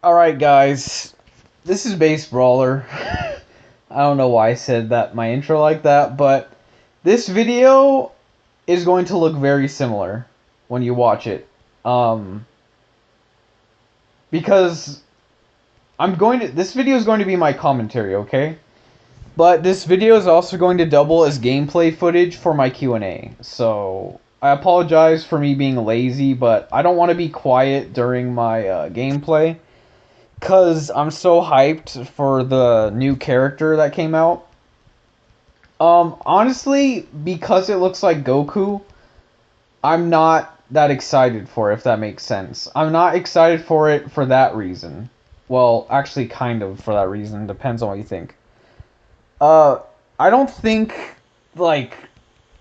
Alright, guys. This is Base Brawler. I don't know why I said that my intro like that, but this video is going to look very similar when you watch it. Because this video is going to be my commentary, okay? But this video is also going to double as gameplay footage for my Q&A. So, I apologize for me being lazy, but I don't want to be quiet during my gameplay. Because I'm so hyped for the new character that came out. Honestly, because it looks like Goku, I'm not that excited for it, if that makes sense. I'm not excited for it for that reason. Well, actually, kind of for that reason. Depends on what you think. Uh, I don't think, like,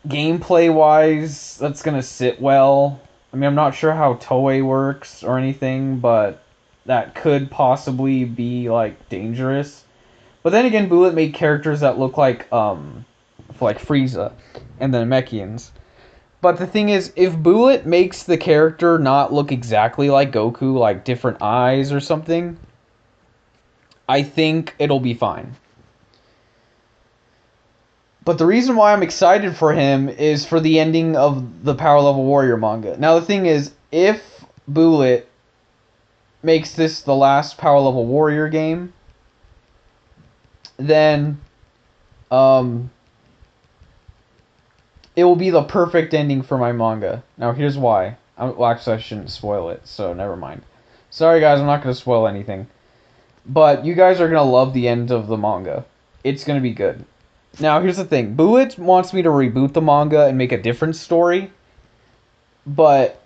gameplay-wise, that's gonna sit well. I mean, I'm not sure how Toei works or anything, but that could possibly be, like, dangerous. But then again, Bullet made characters that look like Frieza and the Namekians. But the thing is, if Bullet makes the character not look exactly like Goku, like different eyes or something, I think it'll be fine. But the reason why I'm excited for him is for the ending of the Power Level Warrior manga. Now, the thing is, if Bullet makes this the last Power Level Warrior game, then it will be the perfect ending for my manga. Now, here's why. Well, actually, I shouldn't spoil it, so never mind. Sorry, guys, I'm not going to spoil anything. But you guys are going to love the end of the manga. It's going to be good. Now, here's the thing. Bullet wants me to reboot the manga and make a different story. But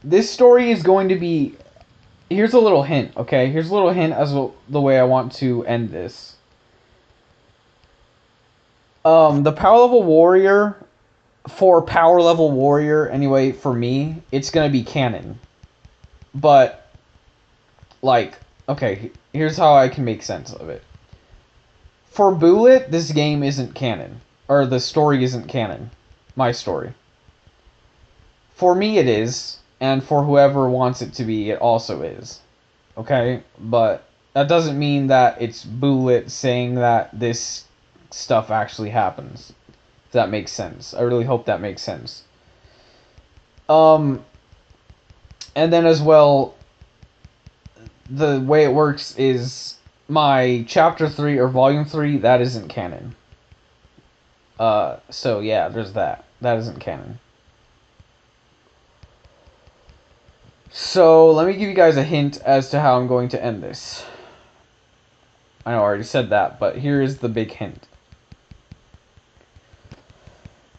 this story is going to be... Here's a little hint, okay? Here's a little hint as the way I want to end this. The Power Level Warrior... For Power Level Warrior, anyway, for me, it's going to be canon. But, like, okay, here's how I can make sense of it. For Bullet, this game isn't canon. Or the story isn't canon. My story. For me, it is. And for whoever wants it to be, it also is. Okay? But that doesn't mean that it's Bullet saying that this stuff actually happens. If that makes sense. I really hope that makes sense. And then as well, the way it works is my chapter 3 or volume 3, that isn't canon. So yeah, there's that. That isn't canon. So let me give you guys a hint as to how I'm going to end this. I know I already said that, but here is the big hint.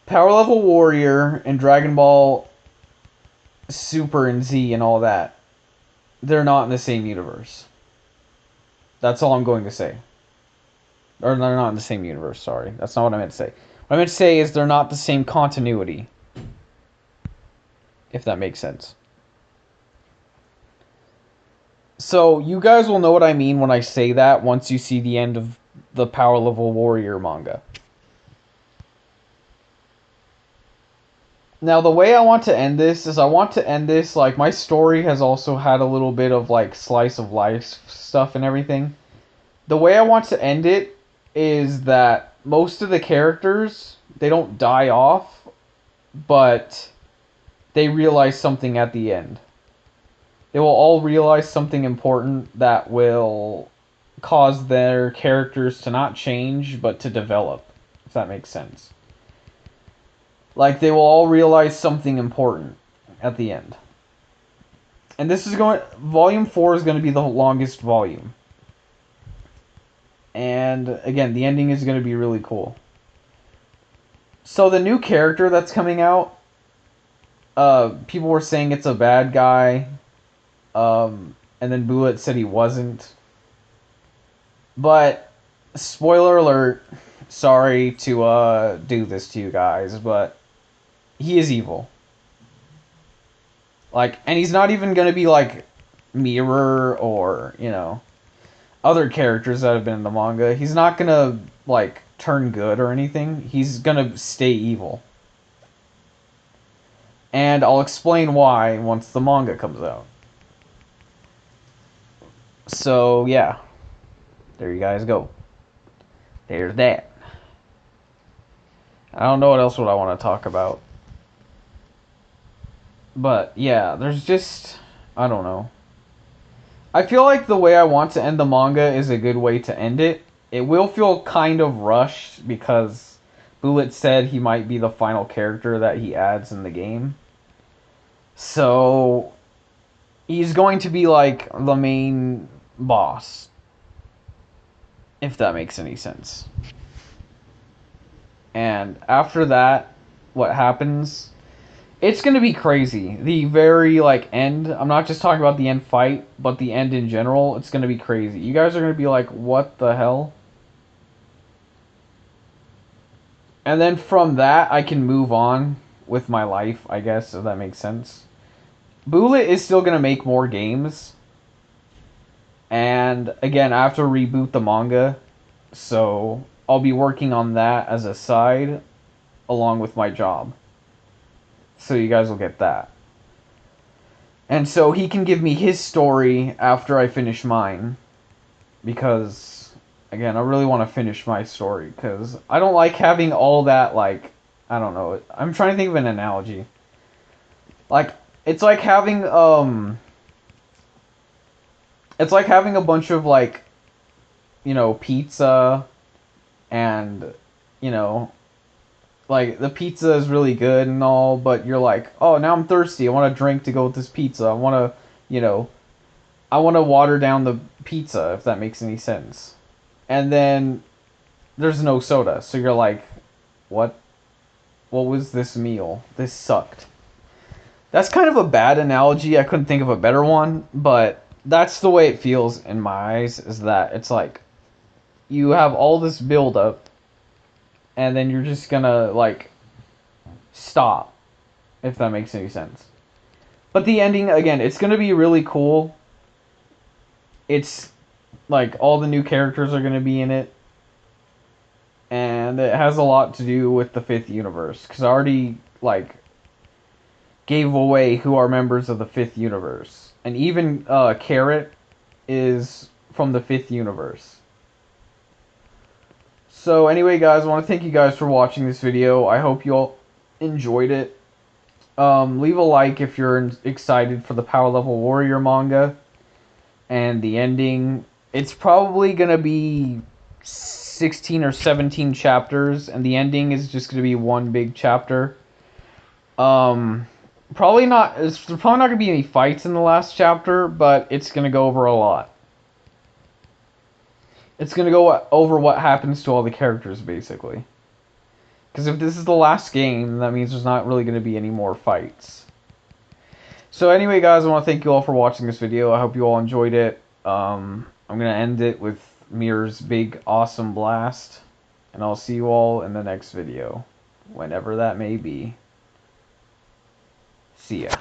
Power Level Warrior and Dragon Ball Super and Z and all that, they're not in the same universe. That's all I'm going to say. Or they're not in the same universe, sorry. That's not what I meant to say. What I meant to say is they're not the same continuity. If that makes sense. So, you guys will know what I mean when I say that once you see the end of the Power Level Warrior manga. Now, the way I want to end this is I want to end this, like, my story has also had a little bit of, like, slice of life stuff and everything. The way I want to end it is that most of the characters, they don't die off, but they realize something at the end. They will all realize something important that will cause their characters to not change, but to develop, if that makes sense. Like, they will all realize something important at the end. And this is going... Volume 4 is going to be the longest volume. And, again, the ending is going to be really cool. So, the new character that's coming out, people were saying it's a bad guy. And then Bullet said he wasn't. But, spoiler alert, sorry to do this to you guys, but he is evil. Like, and he's not even gonna be like Mirror or, you know, other characters that have been in the manga. He's not gonna, like, turn good or anything. He's gonna stay evil. And I'll explain why once the manga comes out. So yeah, there you guys go. There's that. I don't know what else would I want to talk about. But yeah, there's just, I don't know. I feel like the way I want to end the manga is a good way to end it. It will feel kind of rushed because Bullet said he might be the final character that he adds in the game. So he's going to be like the main boss, if that makes any sense. And after that, what happens? It's gonna be crazy. The very like end. I'm not just talking about the end fight, but the end in general. It's gonna be crazy. You guys are gonna be like, "What the hell?" And then from that, I can move on with my life, I guess, if that makes sense. Bullet is still gonna make more games, and again, I have to reboot the manga, so I'll be working on that as a side, along with my job. So you guys will get that. And so he can give me his story after I finish mine. Because, again, I really want to finish my story. Because I don't like having all that, like, I don't know. I'm trying to think of an analogy. Like, it's like having, it's like having a bunch of, like, you know, pizza and, you know, like, the pizza is really good and all, but you're like, oh, now I'm thirsty. I want a drink to go with this pizza. I want to, you know, I want to water down the pizza, if that makes any sense. And then there's no soda, so you're like, what? What was this meal? This sucked. That's kind of a bad analogy. I couldn't think of a better one, but that's the way it feels in my eyes, is that it's like you have all this buildup, and then you're just gonna, like, stop, if that makes any sense. But the ending, again, it's gonna be really cool. It's like all the new characters are gonna be in it, and it has a lot to do with the fifth universe, because I already like gave away who are members of the fifth universe, and even Carrot is from the fifth universe. So anyway, guys, I want to thank you guys for watching this video. I hope you all enjoyed it. Leave a like if you're excited for the Power Level Warrior manga and the ending. It's probably gonna be 16 or 17 chapters, and the ending is just gonna be one big chapter. Probably not. There's probably not gonna be any fights in the last chapter, but it's gonna go over a lot. It's gonna go over what happens to all the characters, basically. Because if this is the last game, that means there's not really gonna be any more fights. So anyway, guys, I want to thank you all for watching this video. I hope you all enjoyed it. I'm gonna end it with Mirror's big, awesome blast, and I'll see you all in the next video, whenever that may be. See ya.